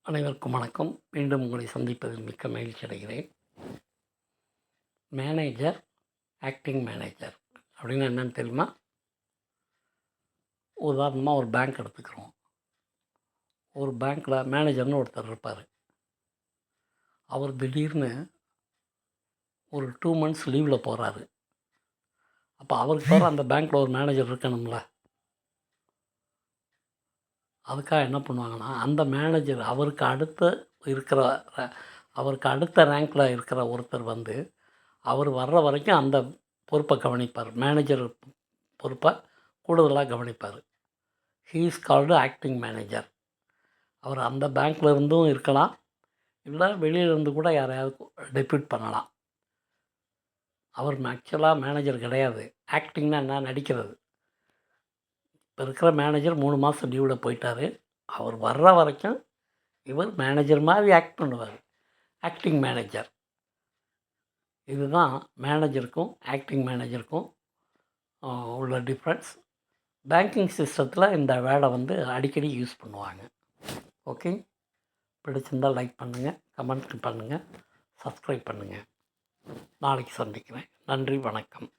அனைவருக்கும் வணக்கம். மீண்டும் உங்களை சந்திப்பதில் மிக்க மகிழ்ச்சி அடைகிறேன். மேனேஜர், ஆக்டிங் மேனேஜர் அப்படின்னு என்னன்னு தெரியுமா? உதாரணமாக ஒரு பேங்க் எடுத்துக்கிறோம். ஒரு பேங்க்கில் மேனேஜர்னு ஒருத்தர் இருப்பார். அவர் திடீர்னு ஒரு 2 months லீவில் போகிறாரு. அப்போ அவருக்கு தவிர அந்த பேங்க்கில் ஒரு மேனேஜர் இருக்கணும்ல. அதுக்காக என்ன பண்ணுவாங்கன்னா, அந்த மேனேஜர் அவருக்கு அடுத்த ரேங்க்கில் இருக்கிற ஒருத்தர் வந்து அவர் வர்ற வரைக்கும் அந்த பொறுப்பை கவனிப்பார். மேனேஜர் பொறுப்பை கூடுதலாக கவனிப்பார். He is called acting manager. அவர் அந்த பேங்க்கில் இருந்தும் இருக்கலாம், இல்லை வெளியிலேருந்து கூட யாரையாவது டெப்யூட் பண்ணலாம். அவர் ஆக்சுவலாக மேனேஜர் கிடையாது. ஆக்டிங்னா என்ன? நடிக்கிறது. இப்போ இருக்கிற மேனேஜர் 3 மாதம் லீவில் போயிட்டார். அவர் வர்ற வரைக்கும் இவர் மேனேஜர் மாதிரி ஆக்ட் பண்ணுவார். Acting manager. இதுதான் மேனேஜருக்கும் ஆக்டிங் மேனேஜருக்கும் உள்ள டிஃப்ரென்ஸ். பேங்கிங் சிஸ்டத்தில் இந்த வேர்டை வந்து அடிக்கடி யூஸ் பண்ணுவாங்க. ஓகே, பிடிச்சிருந்தால் லைக் பண்ணுங்கள், கமெண்ட் பண்ணுங்கள், சப்ஸ்கிரைப் பண்ணுங்கள். நாளைக்கு சந்திக்கிறேன். நன்றி, வணக்கம்.